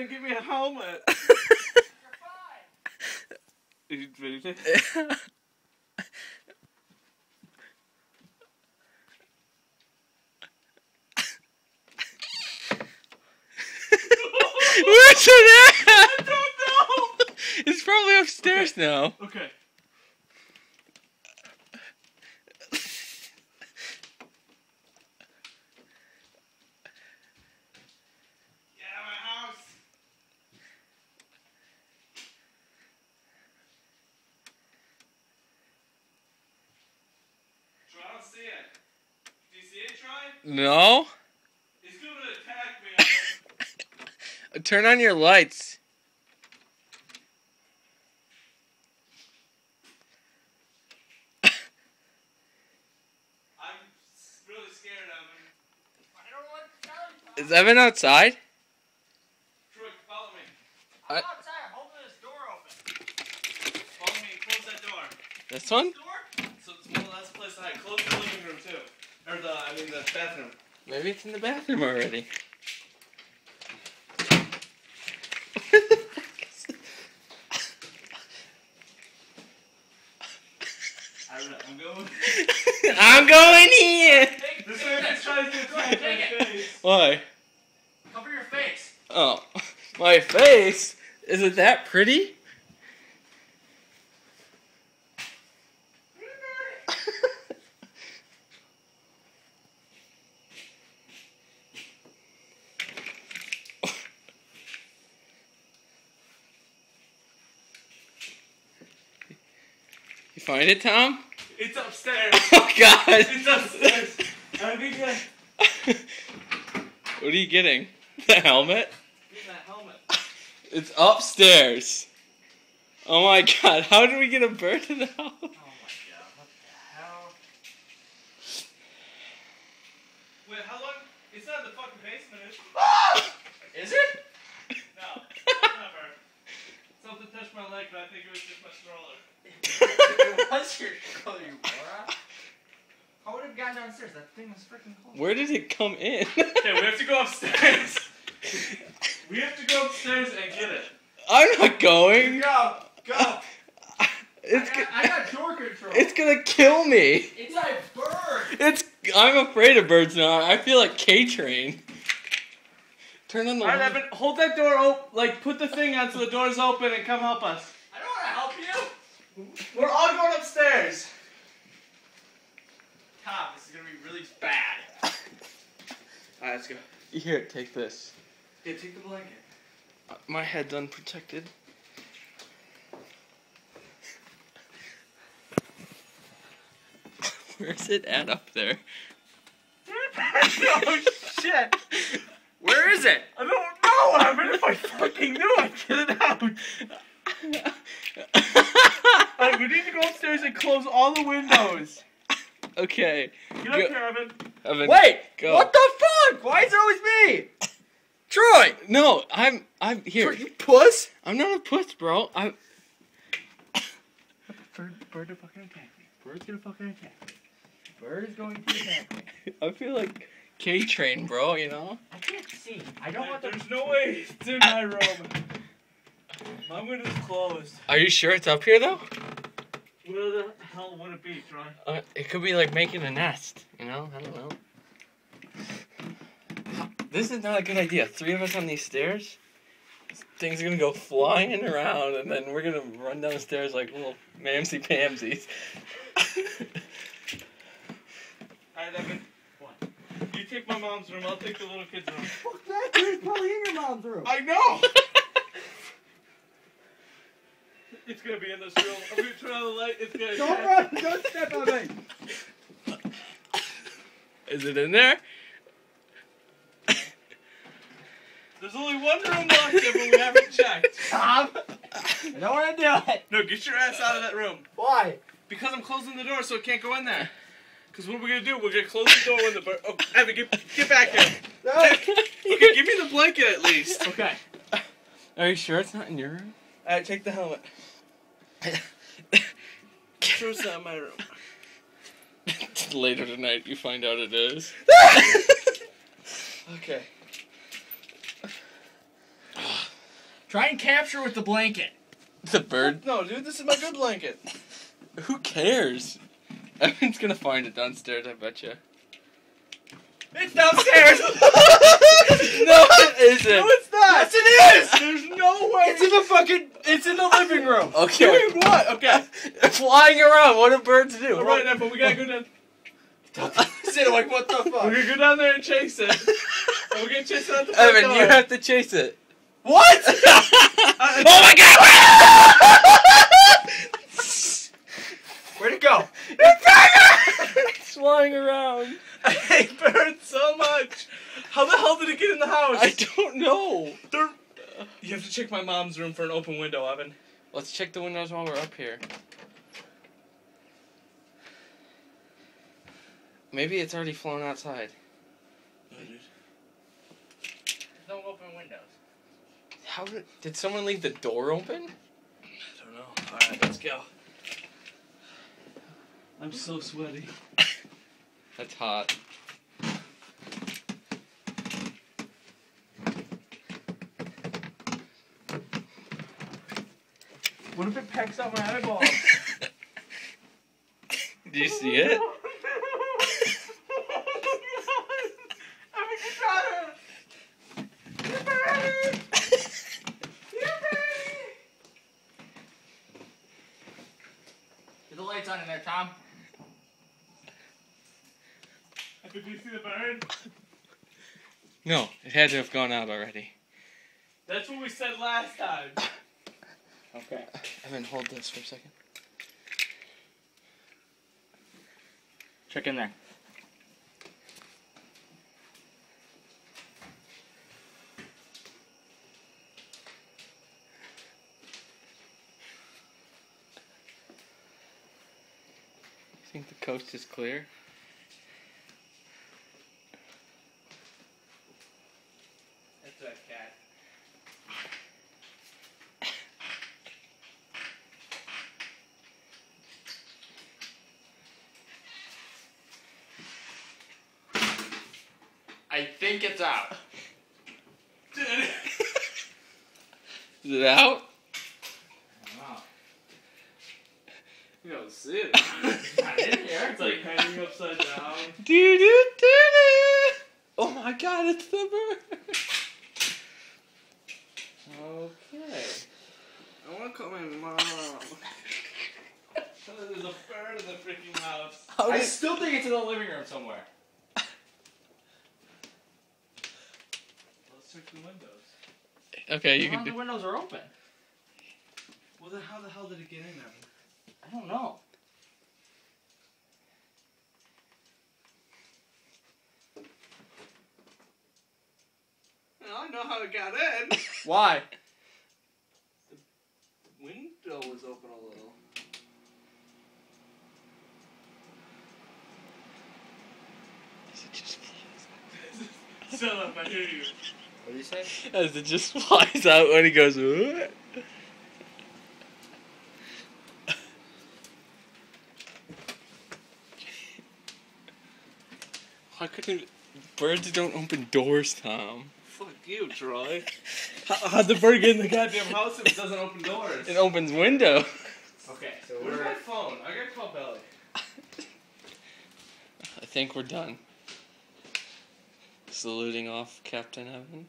Give me a helmet. You're fine. Are you ready? Where's it at? I don't know. It's probably upstairs now. Okay. I don't see it. Do you see it, Troy? No? He's going to attack me. Turn on your lights. I'm really scared of him. I don't want to tell you. Is Evan outside? Troy, follow me. I'm outside. I'm holding this door open. Follow me and close that door. This one? Door? So it's one of the last places I hide. Close the living room, too. Or the bathroom. Maybe it's in the bathroom already. I'm going. I'm going here! This man's trying to attack my face. Why? Cover your face. Oh, my face? Is it that pretty? You find it, Tom? It's upstairs. Oh, God. It's upstairs. I think What are you getting? The helmet? Get that helmet. It's upstairs. Oh my God, how did we get a bird in the house? Oh my god, what the hell? Wait, how long? It's not in the fucking basement, is it? Is it? No, never. Something touched my leg, but I think it was just my stroller. It was your stroller, you moron. How would it have gotten downstairs? That thing was freaking cold. Where did it come in? Okay, we have to go upstairs. We have to go upstairs and get it. I'm not going. Go! Go! I got door control. It's gonna kill me. It's a bird! I'm afraid of birds now. I feel like K-Train. Turn on the Alright, light. Evan, hold that door open. Like, put the thing on so the door's open and come help us. I don't want to help you! We're all going upstairs. Tom, this is gonna be really bad. Alright, let's go. Here, take this. Yeah, take the blanket. My head's unprotected. Where's it at up there? Oh, shit. Where is it? I don't know, Evan. If I fucking knew, I'd get it out. We need to go upstairs and close all the windows. Okay. Get up here, Evan. Evan, Wait! go. What the fuck? Why is it always me? Troy! No, I'm here. Troy, you puss? I'm not a puss, bro. Bird to fucking attack me. Bird's gonna fucking attack me. Bird is going to attack me. I feel like K-Train, bro, you know? I can't see. I don't want the... There's no way it's in my room. My window's closed. Are you sure it's up here, though? Where the hell would it be, Troy? It could be like making a nest, you know? I don't know. This is not a good idea. 3 of us on these stairs. This thing's gonna go flying around, and then we're gonna run down the stairs like little mamsy-pamsies. Alright, Evan. What? You take my mom's room, I'll take the little kid's room. Fuck that, dude. It's probably in your mom's room. I know! It's gonna be in this room. I'm gonna turn on the light, it's gonna Don't run! Don't step on me! Is it in there? There's only one room locked in, but we haven't checked. Tom! I don't want to do it! No, get your ass out of that room. Why? Because I'm closing the door so it can't go in there. Because what are we gonna do? We're gonna close the door when the bird... Oh, Evan, get back here. No. Okay, give me the blanket at least. Okay. Are you sure it's not in your room? Alright, take the helmet. Sure it's not in my room. Later tonight, you find out it is. Okay. Try and capture with the blanket. The bird? No, dude, this is my good blanket. Who cares? Evan's gonna find it downstairs, I bet you. It's downstairs. No, it isn't. No, it's not. Yes, it is. There's no way. It's in the fucking. It's in the living room. Okay. Doing what? Okay. Flying around. What do birds do? All right, but we gotta go down. Sit like what the fuck? We're gonna go down there and chase it. And we're gonna chase it out the front Evan, door. you have to chase it. What? Oh my god! Where'd it go? It's flying around. I hate birds so much. How the hell did it get in the house? I don't know. You have to check my mom's room for an open window, Evan. Let's check the windows while we're up here. Maybe it's already flown outside. No open windows. How did someone leave the door open? I don't know. Alright, let's go. I'm so sweaty. That's hot. What if it pecks out my eyeball? Do you see it? Get the lights on in there, Tom. Did you see the bird? No, it had to have gone out already. That's what we said last time. Okay. Evan, hold this for a second. Check in there. You think the coast is clear? That's a cat. I think it's out. Is it out? Wow. You don't see it. I didn't hear. It's like hanging upside down. Do do do do. Oh my god, it's the bird. Okay. I want to call my mom. There's a bird in the freaking house. How I did, still think it's in the living room somewhere. Let's check the windows. okay, you How can long the do. windows are open? Well, then how the hell did it get in, Evan? I don't know. Well, I know how it got in. Why? The window was open a little. As it just flies Shut up, I hear you. What did you say? out. As it just flies out when he goes. What? Why couldn't birds don't open doors, Tom? Fuck you, Troy. How'd the bird get in the goddamn house if it doesn't open doors? It opens windows. Okay, so Where's my phone? I gotta call Belly. I think we're done. Saluting off Captain Evan.